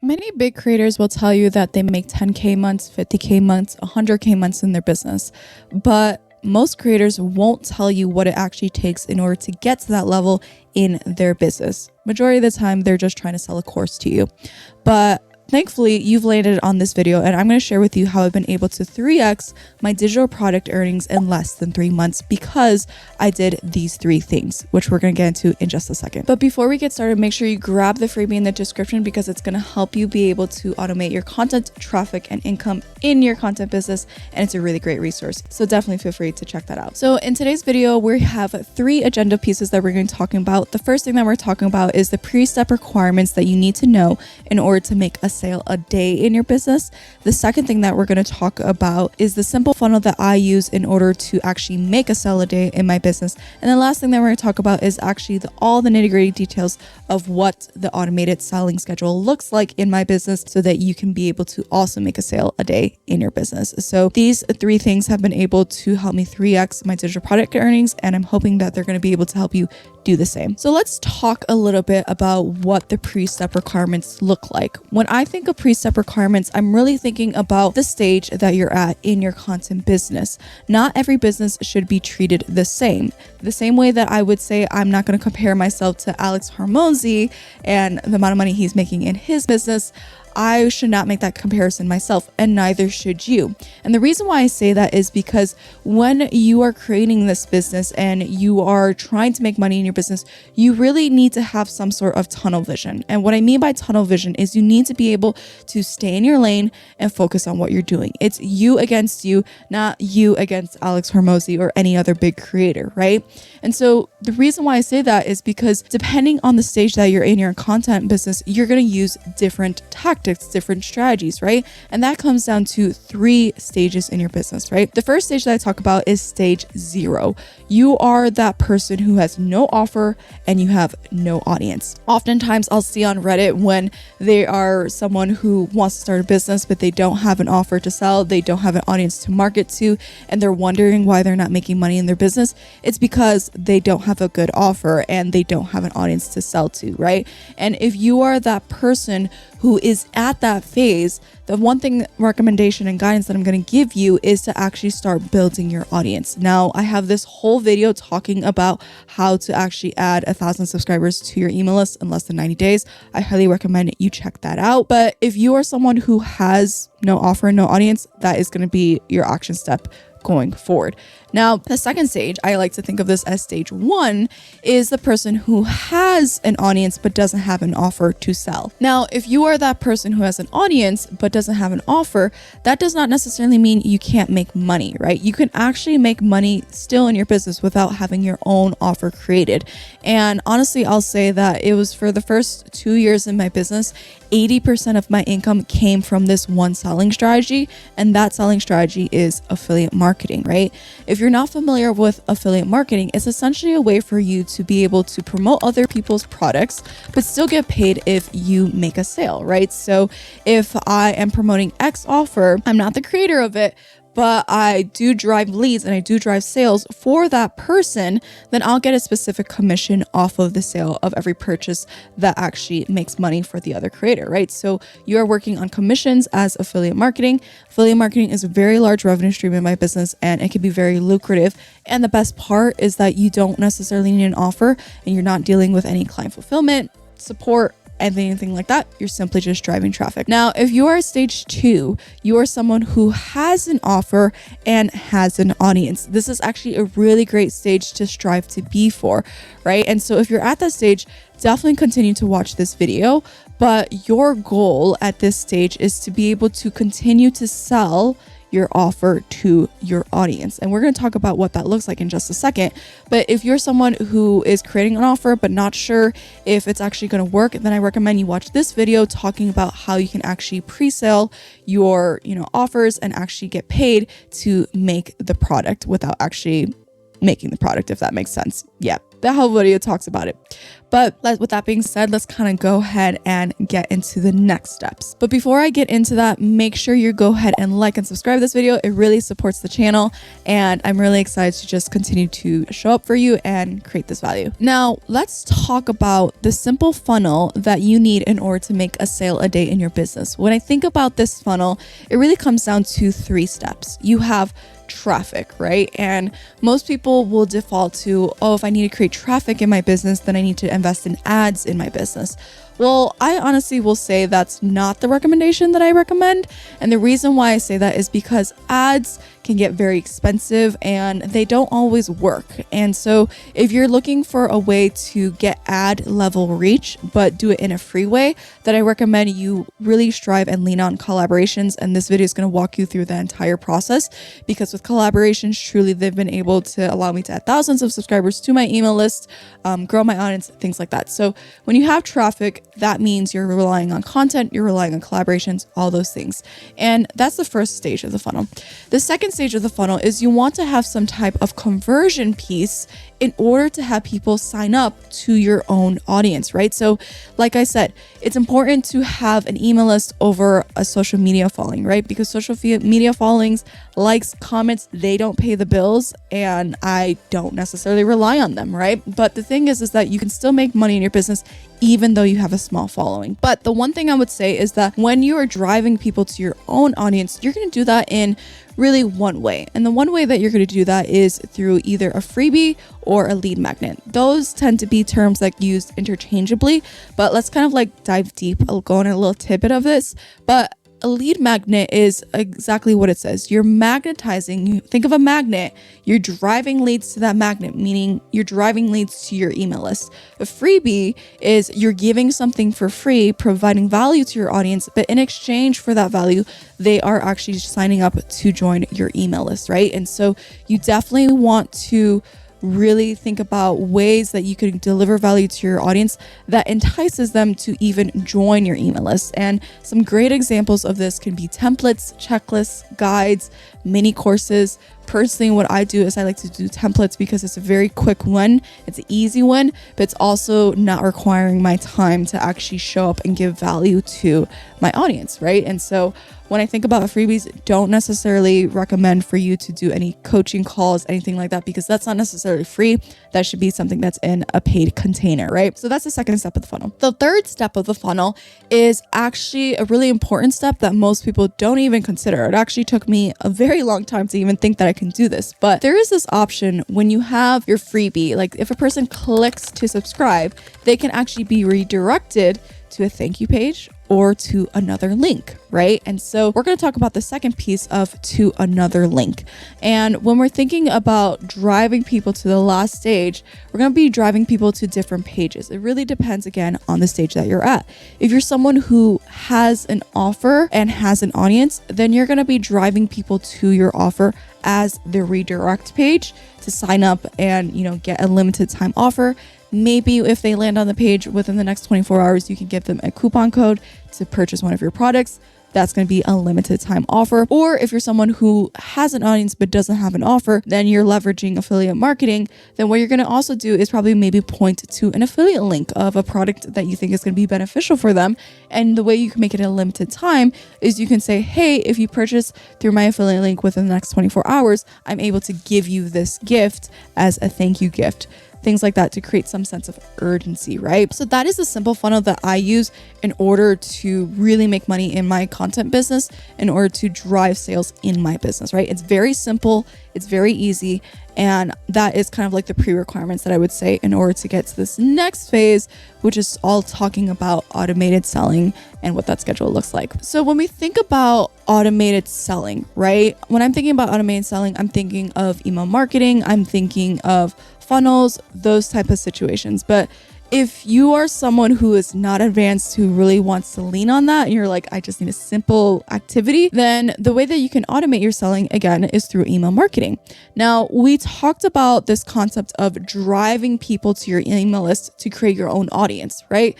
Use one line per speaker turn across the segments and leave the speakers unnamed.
Many big creators will tell you that they make 10K months, 50K months, 100K months in their business, but most creators won't tell you what it actually takes in order to get to that level in their business. Majority of the time, they're just trying to sell a course to you. But thankfully, you've landed on this video, and I'm going to share with you how I've been able to 3x my digital product earnings in less than 3 months because I did these 3 things, which we're going to get into in just a second. But before we get started, make sure you grab the freebie in the description because it's going to help you be able to automate your content, traffic, and income in your content business, and it's a really great resource. So definitely feel free to check that out. So in today's video, we have 3 agenda pieces that we're going to be talking about. The first thing that we're talking about is the pre-step requirements that you need to know in order to make a sale a day in your business. The second thing that we're going to talk about is the simple funnel that I use in order to actually make a sale a day in my business. And the last thing that we're going to talk about is actually all the nitty-gritty details of what the automated selling schedule looks like in my business so that you can be able to also make a sale a day in your business. So these 3 things have been able to help me 3x my digital product earnings, and I'm hoping that they're going to be able to help you do the same. So let's talk a little bit about what the pre-step requirements look like. When I think of pre-step requirements, I'm really thinking about the stage that you're at in your content business. Not every business should be treated the same. The same way that I would say I'm not going to compare myself to Alex Hormozi and the amount of money he's making in his business, I should not make that comparison myself, and neither should you. And the reason why I say that is because when you are creating this business and you are trying to make money in your business, you really need to have some sort of tunnel vision. And what I mean by tunnel vision is you need to be able to stay in your lane and focus on what you're doing. It's you against you, not you against Alex Hormozi or any other big creator, right? And so the reason why I say that is because depending on the stage that you're in your content business, you're going to use different tactics, different strategies, right? And that comes down to 3 stages in your business, right? The first stage that I talk about is stage 0. You are that person who has no offer and you have no audience. Oftentimes I'll see on Reddit when they are someone who wants to start a business, but they don't have an offer to sell, they don't have an audience to market to, and they're wondering why they're not making money in their business. It's because they don't have a good offer and they don't have an audience to sell to, right? And if you are that person who is at that phase, the one thing recommendation and guidance that I'm going to give you is to actually start building your audience. Now, I have this whole video talking about how to actually add 1,000 subscribers to your email list in less than 90 days. I highly recommend you check that out. But if you are someone who has no offer, no audience, that is going to be your action step going forward. Now, the second stage, I like to think of this as stage 1, is the person who has an audience but doesn't have an offer to sell. Now, if you are that person who has an audience but doesn't have an offer, that does not necessarily mean you can't make money, right? You can actually make money still in your business without having your own offer created. And honestly, I'll say that it was for the first 2 years in my business, 80% of my income came from this one selling strategy, and that selling strategy is affiliate marketing, right? If you're not familiar with affiliate marketing, it's essentially a way for you to be able to promote other people's products, but still get paid if you make a sale, right? So if I am promoting X offer, I'm not the creator of it, but I do drive leads and I do drive sales for that person, then I'll get a specific commission off of the sale of every purchase that actually makes money for the other creator, right? So you are working on commissions as affiliate marketing. Affiliate marketing is a very large revenue stream in my business and it can be very lucrative. And the best part is that you don't necessarily need an offer and you're not dealing with any client fulfillment, support, anything like that. You're simply just driving traffic. Now, if you are stage 2, you are someone who has an offer and has an audience. This is actually a really great stage to strive to be for, right? And so if you're at that stage, definitely continue to watch this video, but your goal at this stage is to be able to continue to sell your offer to your audience. And we're going to talk about what that looks like in just a second. But if you're someone who is creating an offer but not sure if it's actually going to work, then I recommend you watch this video talking about how you can actually pre-sale your, offers and actually get paid to make the product without actually making the product, if that makes sense. Yeah, that whole video talks about it. But with that being said, let's kind of go ahead and get into the next steps. But before I get into that, make sure you go ahead and like and subscribe this video. It really supports the channel, and I'm really excited to just continue to show up for you and create this value. Now, let's talk about the simple funnel that you need in order to make a sale a day in your business. When I think about this funnel, it really comes down to 3 steps. You have traffic, right? And most people will default to, oh, if I need to create traffic in my business, then I need to invest in ads in my business. Well, I honestly will say that's not the recommendation that I recommend. And the reason why I say that is because ads can get very expensive and they don't always work. And so if you're looking for a way to get ad level reach, but do it in a free way, then I recommend you really strive and lean on collaborations. And this video is going to walk you through the entire process, because with collaborations, truly, they've been able to allow me to add thousands of subscribers to my email list, grow my audience, things like that. So when you have traffic, that means you're relying on content, you're relying on collaborations, all those things. And that's the first stage of the funnel. The second stage of the funnel is you want to have some type of conversion piece in order to have people sign up to your own audience, right? So like I said, it's important to have an email list over a social media following, right? Because social media followings, likes, comments, they don't pay the bills, and I don't necessarily rely on them, right? But the thing is that you can still make money in your business even though you have a small following. But the one thing I would say is that when you are driving people to your own audience, you're going to do that in really one way. And the one way that you're going to do that is through either a freebie or a lead magnet. Those tend to be terms that used interchangeably, but let's kind of like dive deep. I'll go on a little tidbit of this, but a lead magnet is exactly what it says. You're magnetizing, you think of a magnet, you're driving leads to that magnet, meaning you're driving leads to your email list. A freebie is you're giving something for free, providing value to your audience, but in exchange for that value, they are actually signing up to join your email list, right? And so you definitely want to really think about ways that you can deliver value to your audience that entices them to even join your email list. And some great examples of this can be templates, checklists, guides, mini courses. Personally, what I do is I like to do templates because it's a very quick one. It's an easy one, but it's also not requiring my time to actually show up and give value to my audience, right? And so when I think about freebies, don't necessarily recommend for you to do any coaching calls, anything like that, because that's not necessarily free. That should be something that's in a paid container, right? So that's the second step of the funnel. The third step of the funnel is actually a really important step that most people don't even consider. It actually took me a very long time to even think that I can do this, but there is this option when you have your freebie, like if a person clicks to subscribe, they can actually be redirected to a thank you page or to another link, right? And so we're going to talk about the second piece of to another link. And when we're thinking about driving people to the last stage, we're going to be driving people to different pages. It really depends, again, on the stage that you're at. If you're someone who has an offer and has an audience, then you're going to be driving people to your offer as the redirect page to sign up and, get a limited time offer. Maybe if they land on the page within the next 24 hours, you can give them a coupon code to purchase one of your products. That's going to be a limited time offer. Or if you're someone who has an audience but doesn't have an offer, then you're leveraging affiliate marketing. Then what you're going to also do is probably maybe point to an affiliate link of a product that you think is going to be beneficial for them. And the way you can make it a limited time is you can say, hey, if you purchase through my affiliate link within the next 24 hours, I'm able to give you this gift as a thank you gift. Things like that to create some sense of urgency, right? So that is a simple funnel that I use in order to really make money in my content business, in order to drive sales in my business, right? It's very simple, it's very easy, and that is kind of like the pre-requirements that I would say in order to get to this next phase, which is all talking about automated selling and what that schedule looks like. So when we think about automated selling, right? When I'm thinking about automated selling, I'm thinking of email marketing, I'm thinking of funnels, those type of situations. But if you are someone who is not advanced, who really wants to lean on that, and you're like, I just need a simple activity, then the way that you can automate your selling, again, is through email marketing. Now, we talked about this concept of driving people to your email list to create your own audience, right?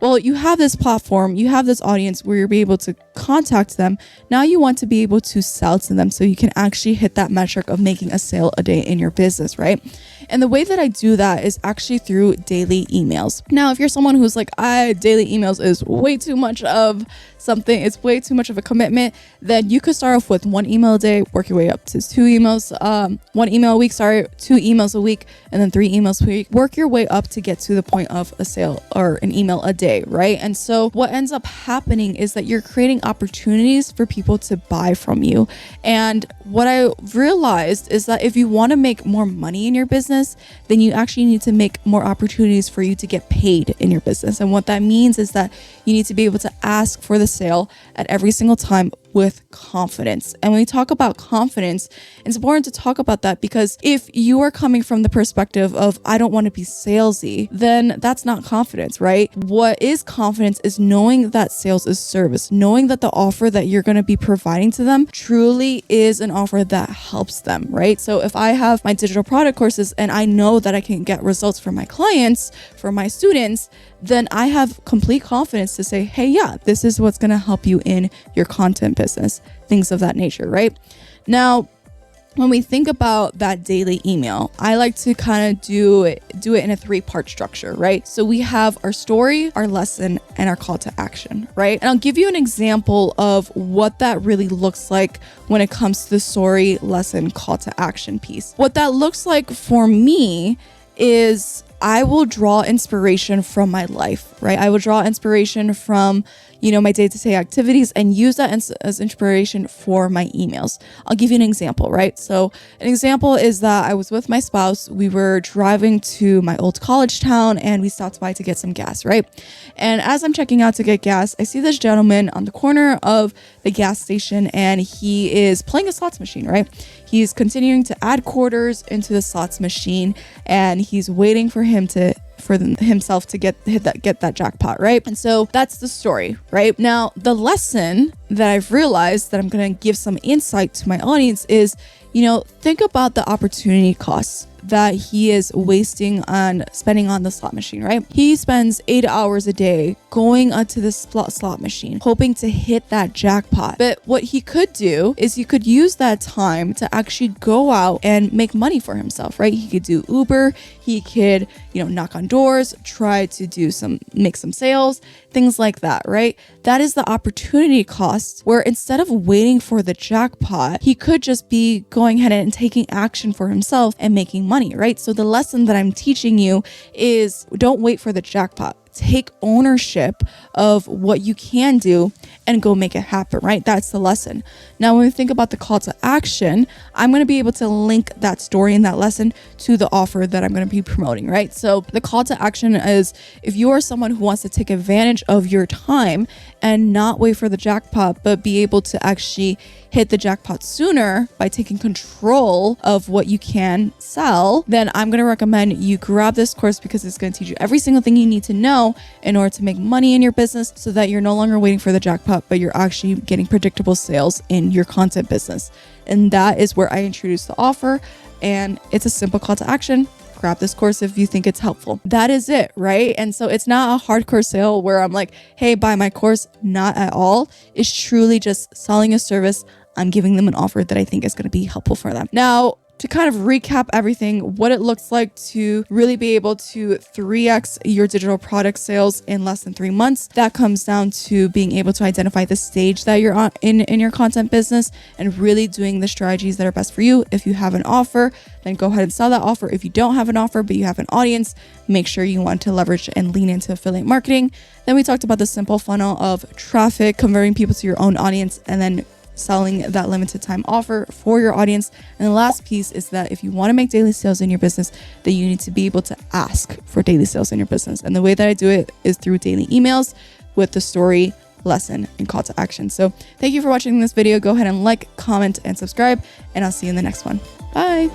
Well, you have this platform, you have this audience where you'll be able to contact them. Now you want to be able to sell to them so you can actually hit that metric of making a sale a day in your business, right? And the way that I do that is actually through daily emails. Now, if you're someone who's like, daily emails is way too much of something, it's way too much of a commitment, then you could start off with 1 email a day, work your way up to 2 emails, 1 email a week, 2 emails a week, and then 3 emails a week. Work your way up to get to the point of a sale or an email a day, right? And so what ends up happening is that you're creating opportunities for people to buy from you. And what I realized is that if you want to make more money in your business, then you actually need to make more opportunities for you to get paid in your business. And what that means is that you need to be able to ask for the sale at every single time with confidence. And when we talk about confidence, it's important to talk about that because if you are coming from the perspective of, I don't want to be salesy, then that's not confidence, right? What is confidence is knowing that sales is service, knowing that the offer that you're going to be providing to them truly is an offer that helps them, right? So if I have my digital product courses and I know that I can get results for my clients, for my students, then I have complete confidence to say, hey, yeah, this is what's going to help you in your content business, things of that nature, right? Now, when we think about that daily email, I like to kind of do it in a 3-part structure, right? So we have our story, our lesson, and our call to action, right? And I'll give you an example of what that really looks like when it comes to the story, lesson, call to action piece. What that looks like for me is I will draw inspiration from my life, right? I will draw inspiration from, my day-to-day activities and use that as inspiration for my emails. I'll give you an example, right? So an example is that I was with my spouse. We were driving to my old college town and we stopped by to get some gas, right? And as I'm checking out to get gas, I see this gentleman on the corner of the gas station and he is playing a slots machine, right? He's continuing to add quarters into the slots machine and he's waiting for himself to get that jackpot, right? And so that's the story, right? Now, the lesson that I've realized that I'm going to give some insight to my audience is, think about the opportunity costs that he is spending on the slot machine, right? He spends 8 hours a day going onto the slot machine, hoping to hit that jackpot. But what he could do is he could use that time to actually go out and make money for himself, right? He could do Uber, he could, knock on doors, try to make some sales, things like that, right? That is the opportunity cost where instead of waiting for the jackpot, he could just be going ahead and taking action for himself and making money, right? So the lesson that I'm teaching you is don't wait for the jackpot. Take ownership of what you can do and go make it happen, right? That's the lesson. Now, when we think about the call to action, I'm going to be able to link that story and that lesson to the offer that I'm going to be promoting, right? So the call to action is if you are someone who wants to take advantage of your time and not wait for the jackpot, but be able to actually hit the jackpot sooner by taking control of what you can sell, then I'm going to recommend you grab this course because it's going to teach you every single thing you need to know in order to make money in your business so that you're no longer waiting for the jackpot, but you're actually getting predictable sales in your content business. And that is where I introduce the offer. And it's a simple call to action. Grab this course if you think it's helpful. That is it, right? And so it's not a hardcore sale where I'm like, hey, buy my course. Not at all. It's truly just selling a service. I'm giving them an offer that I think is going to be helpful for them. Now, to kind of recap everything, what it looks like to really be able to 3x your digital product sales in less than 3 months, that comes down to being able to identify the stage that you're on in your content business and really doing the strategies that are best for you. If you have an offer, then go ahead and sell that offer. If you don't have an offer, but you have an audience, make sure you want to leverage and lean into affiliate marketing. Then we talked about the simple funnel of traffic, converting people to your own audience, and then selling that limited time offer for your audience. And the last piece is that if you want to make daily sales in your business, then you need to be able to ask for daily sales in your business. And the way that I do it is through daily emails with the story, lesson, and call to action. So thank you for watching this video. Go ahead and like, comment, and subscribe, and I'll see you in the next one. Bye.